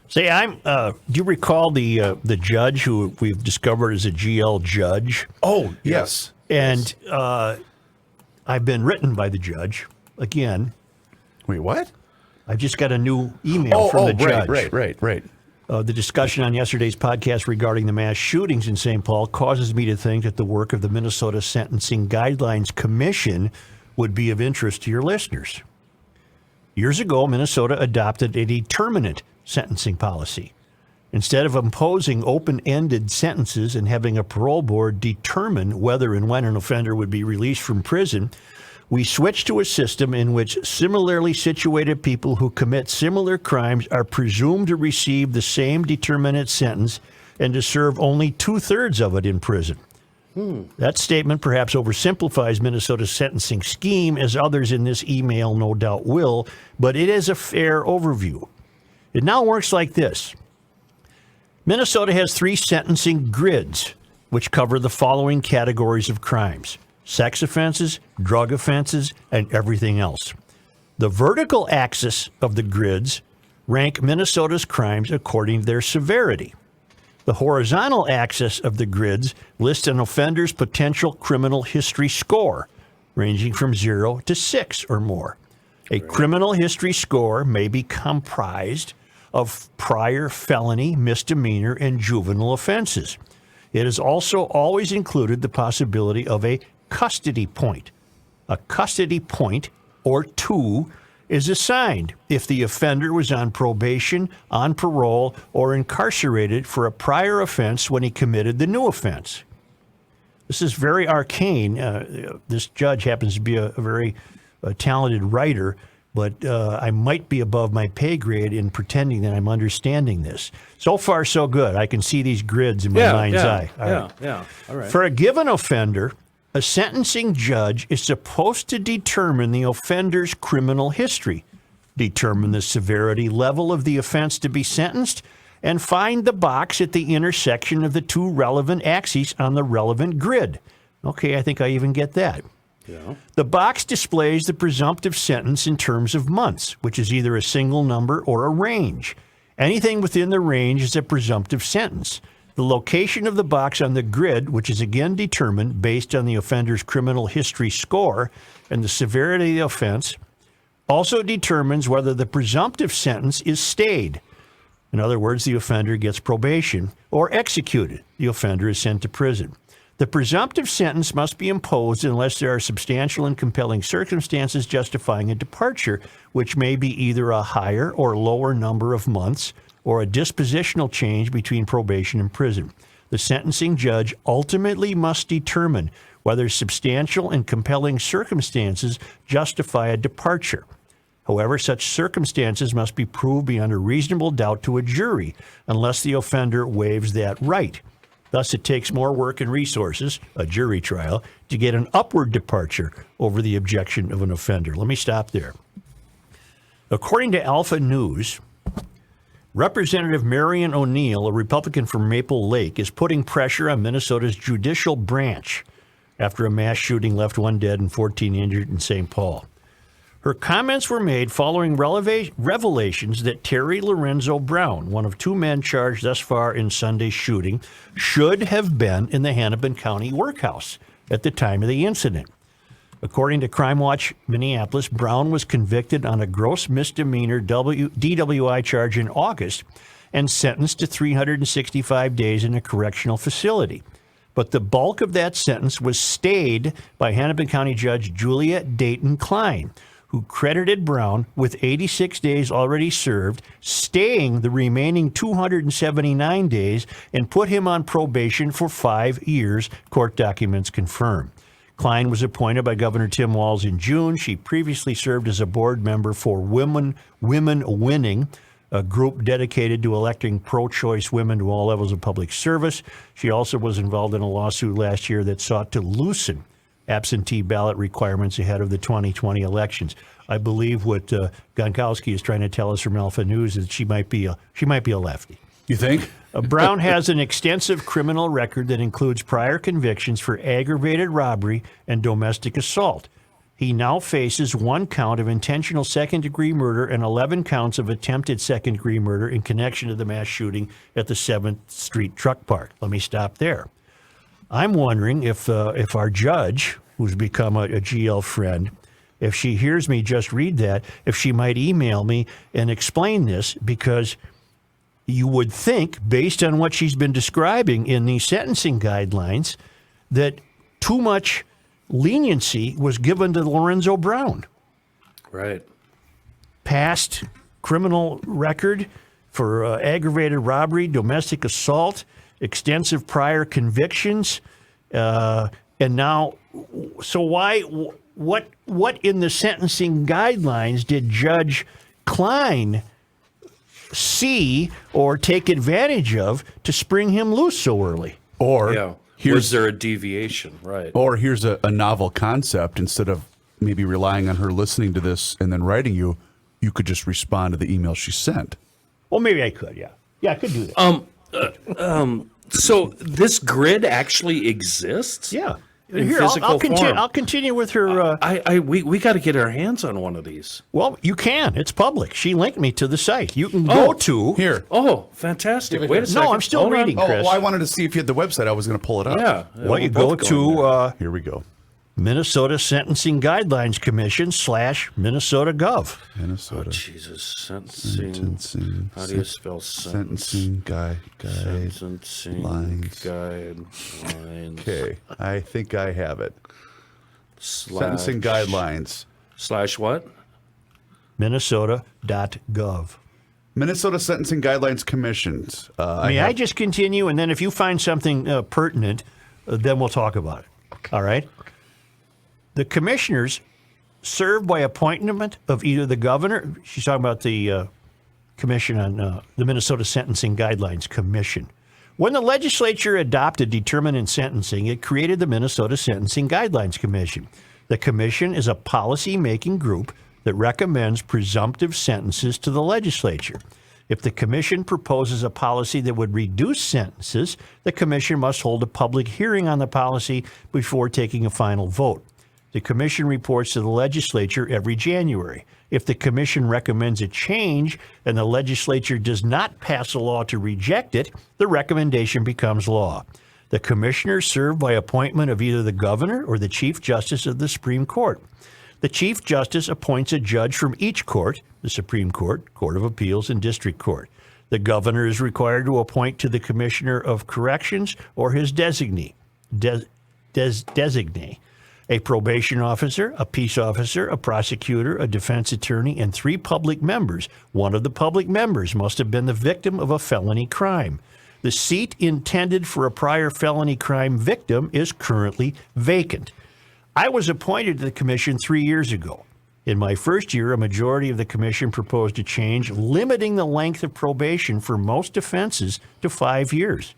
Say, do you recall the judge who we've discovered is a GL judge? Oh, yes. And I've been written by the judge again. Wait, what? I just got a new email from the judge. Right. The discussion on yesterday's podcast regarding the mass shootings in St. Paul causes me to think that the work of the Minnesota Sentencing Guidelines Commission would be of interest to your listeners. Years ago, Minnesota adopted a determinate sentencing policy. Instead of imposing open-ended sentences and having a parole board determine whether and when an offender would be released from prison, we switched to a system in which similarly situated people who commit similar crimes are presumed to receive the same determinate sentence and to serve only 2/3 of it in prison. That statement perhaps oversimplifies Minnesota's sentencing scheme, as others in this email no doubt will, but it is a fair overview. It now works like this. Minnesota has 3 sentencing grids, which cover the following categories of crimes: sex offenses, drug offenses, and everything else. The vertical axis of the grids rank Minnesota's crimes according to their severity. The horizontal axis of the grids lists an offender's potential criminal history score, ranging from 0 to 6 or more. A criminal history score may be comprised of prior felony, misdemeanor, and juvenile offenses. It has also always included the possibility of a custody point. A custody point, or 2, is assigned if the offender was on probation, on parole, or incarcerated for a prior offense when he committed the new offense. This is very arcane. This judge happens to be a very talented writer, but I might be above my pay grade in pretending that I'm understanding this. So far, so good. I can see these grids in my mind's eye. All right. For a given offender, a sentencing judge is supposed to determine the offender's criminal history, determine the severity level of the offense to be sentenced, and find the box at the intersection of the 2 relevant axes on the relevant grid. Okay, I think I even get that. Yeah. The box displays the presumptive sentence in terms of months, which is either a single number or a range. Anything within the range is a presumptive sentence. The location of the box on the grid, which is again determined based on the offender's criminal history score and the severity of the offense, also determines whether the presumptive sentence is stayed. In other words, the offender gets probation, or executed. The offender is sent to prison. The presumptive sentence must be imposed unless there are substantial and compelling circumstances justifying a departure, which may be either a higher or lower number of months or a dispositional change between probation and prison. The sentencing judge ultimately must determine whether substantial and compelling circumstances justify a departure. However, such circumstances must be proved beyond a reasonable doubt to a jury unless the offender waives that right. Thus, it takes more work and resources, a jury trial, to get an upward departure over the objection of an offender. Let me stop there. According to Alpha News, Representative Marion O'Neill, a Republican from Maple Lake, is putting pressure on Minnesota's judicial branch after a mass shooting left 1 dead and 14 injured in St. Paul. Her comments were made following revelations that Terry Lorenzo Brown, one of 2 men charged thus far in Sunday's shooting, should have been in the Hennepin County workhouse at the time of the incident. According to Crime Watch Minneapolis, Brown was convicted on a gross misdemeanor DWI charge in August and sentenced to 365 days in a correctional facility. But the bulk of that sentence was stayed by Hennepin County Judge Julia Dayton Klein, who credited Brown with 86 days already served, staying the remaining 279 days, and put him on probation for 5 years, court documents confirm. Klein was appointed by Governor Tim Walz in June. She previously served as a board member for Women Winning, a group dedicated to electing pro-choice women to all levels of public service. She also was involved in a lawsuit last year that sought to loosen absentee ballot requirements ahead of the 2020 elections. I believe what Gonkowski is trying to tell us from Alpha News is she might be a lefty. You think? Brown has an extensive criminal record that includes prior convictions for aggravated robbery and domestic assault. He now faces 1 count of intentional second-degree murder and 11 counts of attempted second-degree murder in connection to the mass shooting at the 7th Street Truck Park. Let me stop there. I'm wondering if our judge, who's become a GL friend, if she hears me just read that, if she might email me and explain this, because you would think, based on what she's been describing in the sentencing guidelines, that too much leniency was given to Lorenzo Brown. Right. Past criminal record for aggravated robbery, domestic assault, extensive prior convictions, and now, so why, what in the sentencing guidelines did Judge Klein see or take advantage of to spring him loose so early? Or was there a deviation? Right. Or here's a novel concept. Instead of maybe relying on her listening to this and then writing you could just respond to the email she sent. Well, maybe I could, yeah. Yeah, I could do that. So this grid actually exists? Yeah. In Here, physical form. I'll continue with her. We got to get our hands on one of these. Well, you can. It's public. She linked me to the site. You can go to. Here. Oh, fantastic. Wait a second. No, I'm still Hold on. reading, Oh, Chris. well, I wanted to see if you had the website. I was going to pull it up. Yeah. Well, you we're go both going there. to Here we go. Minnesota Sentencing Guidelines Commission /Minnesota Gov. Minnesota. Jesus. Sentencing. How do you spell Sentencing guidelines. Sentencing Lines. guidelines. Okay, I think I have it. Sentencing Slash- guidelines. Slash what? Minnesota.gov. Minnesota Sentencing Guidelines Commissions. May I just continue? And then if you find something pertinent, then we'll talk about it. All right? The commissioners serve by appointment of either the governor. She's talking about the commission on the Minnesota Sentencing Guidelines Commission. When the legislature adopted determinant sentencing, it created the Minnesota Sentencing Guidelines Commission. The commission is a policy-making group that recommends presumptive sentences to the legislature. If the commission proposes a policy that would reduce sentences, the commission must hold a public hearing on the policy before taking a final vote. The commission reports to the legislature every January. If the commission recommends a change and the legislature does not pass a law to reject it, the recommendation becomes law. The commissioners serve by appointment of either the governor or the Chief Justice of the Supreme Court. The Chief Justice appoints a judge from each court, the Supreme Court, Court of Appeals, and District Court. The governor is required to appoint to the Commissioner of Corrections or his designee, designee, a probation officer, a peace officer, a prosecutor, a defense attorney, and 3 public members. One of the public members must have been the victim of a felony crime. The seat intended for a prior felony crime victim is currently vacant. I was appointed to the commission 3 years ago. In my first year, a majority of the commission proposed a change limiting the length of probation for most offenses to 5 years.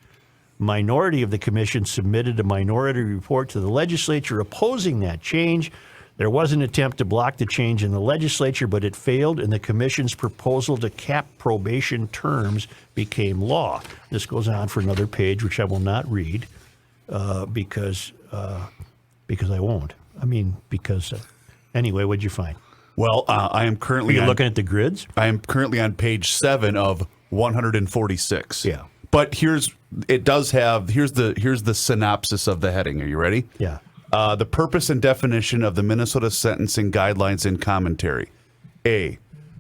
Minority of the commission submitted a minority report to the legislature opposing that change. There was an attempt to block the change in the legislature, but it failed, and the commission's proposal to cap probation terms became law. This goes on for another page, which I will not read because I won't. I mean, because anyway, what'd you find? Well, I am currently Are you looking at the grids? I am currently on page 7 of 146. Yeah. But here's the synopsis of the heading. Are you ready? Yeah. The purpose and definition of the Minnesota Sentencing Guidelines and Commentary. A.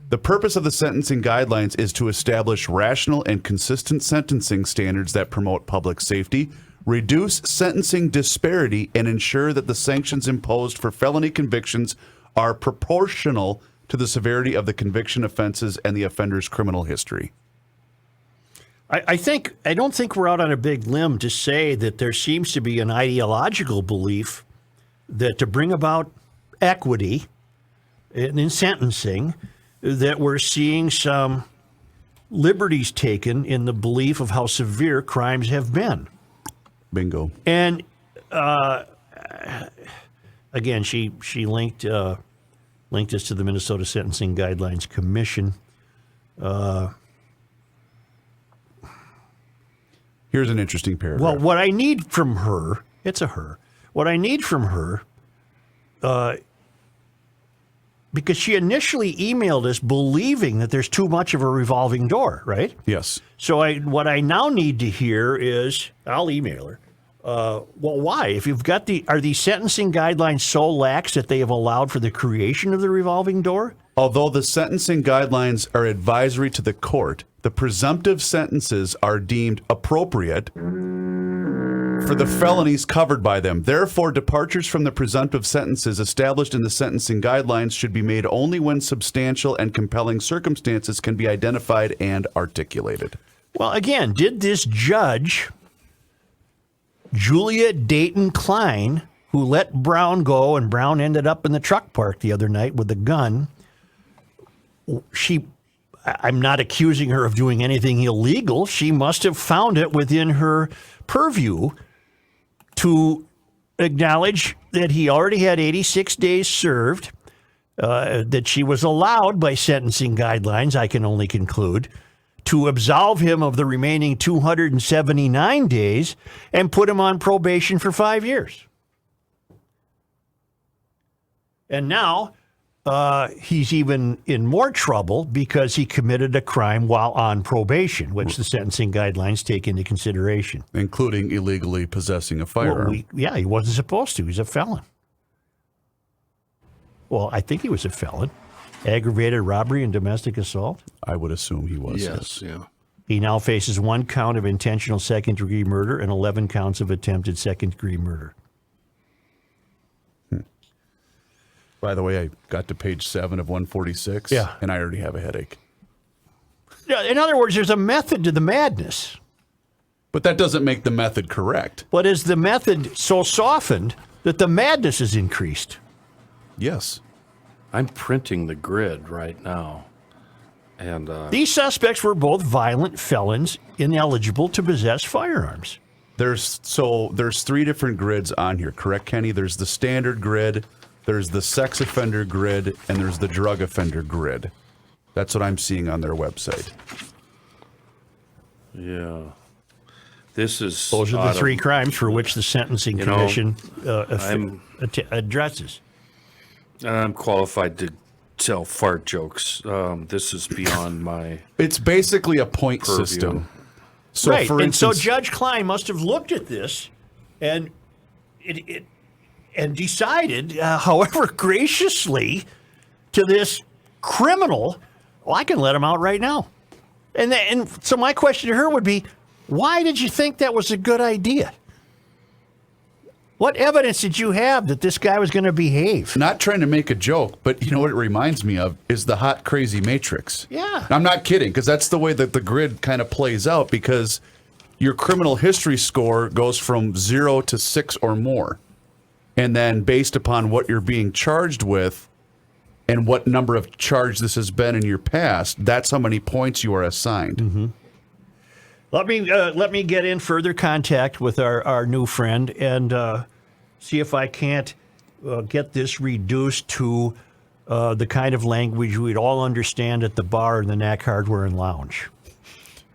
The purpose of the sentencing guidelines is to establish rational and consistent sentencing standards that promote public safety, reduce sentencing disparity, and ensure that the sanctions imposed for felony convictions are proportional to the severity of the conviction offenses and the offender's criminal history. I don't think we're out on a big limb to say that there seems to be an ideological belief that to bring about equity in sentencing, that we're seeing some liberties taken in the belief of how severe crimes have been. Bingo. And again, she linked us to the Minnesota Sentencing Guidelines Commission. Here's an interesting paragraph. Well, what I need from her, it's a her, what I need from her because she initially emailed us believing that there's too much of a revolving door, right? Yes. So what I now need to hear is, I'll email her. Well, why? If you've got are these sentencing guidelines so lax that they have allowed for the creation of the revolving door? Although the sentencing guidelines are advisory to the court, the presumptive sentences are deemed appropriate for the felonies covered by them. Therefore, departures from the presumptive sentences established in the sentencing guidelines should be made only when substantial and compelling circumstances can be identified and articulated. Well, again, did this judge, Julia Dayton Klein, who let Brown go, and Brown ended up in the truck park the other night with a gun, I'm not accusing her of doing anything illegal. She must have found it within her purview to acknowledge that he already had 86 days served, that she was allowed by sentencing guidelines, I can only conclude, to absolve him of the remaining 279 days and put him on probation for 5 years. And now he's even in more trouble because he committed a crime while on probation, which the sentencing guidelines take into consideration. Including illegally possessing a firearm. Well, he wasn't supposed to. He's a felon. Well, I think he was a felon. Aggravated robbery and domestic assault. I would assume he was. Yes, yeah. He now faces 1 count of intentional second-degree murder and 11 counts of attempted second-degree murder. By the way, I got to page 7 of 146, and I already have a headache. Yeah, in other words, there's a method to the madness. But that doesn't make the method correct. But is the method so softened that the madness is increased? Yes. I'm printing the grid right now. And these suspects were both violent felons, ineligible to possess firearms. There's 3 different grids on here, correct, Kenny? There's the standard grid, there's the sex offender grid, and there's the drug offender grid. That's what I'm seeing on their website. yeah, this is Those are the 3 crimes for which the Sentencing Commission addresses. I'm qualified to tell fart jokes. This is beyond my. It's basically a point purview. system. So, right, for instance, so Judge Klein must have looked at this and decided, however graciously, to this criminal, well, I can let him out right now. And so my question to her would be, why did you think that was a good idea? What evidence did you have that this guy was going to behave? Not trying to make a joke, but you know what it reminds me of is the Hot Crazy Matrix. Yeah. I'm not kidding, because that's the way that the grid kind of plays out, because your criminal history score goes from 0 to 6 or more. And then based upon what you're being charged with and what number of charge this has been in your past, that's how many points you are assigned. Mm-hmm. Let me get in further contact with our new friend and see if I can't get this reduced to the kind of language we'd all understand at the bar in the Knack Hardware and Lounge.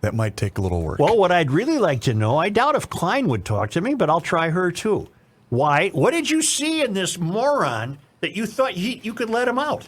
That might take a little work. Well, what I'd really like to know, I doubt if Klein would talk to me, but I'll try her too. Why? What did you see in this moron that you thought you could let him out?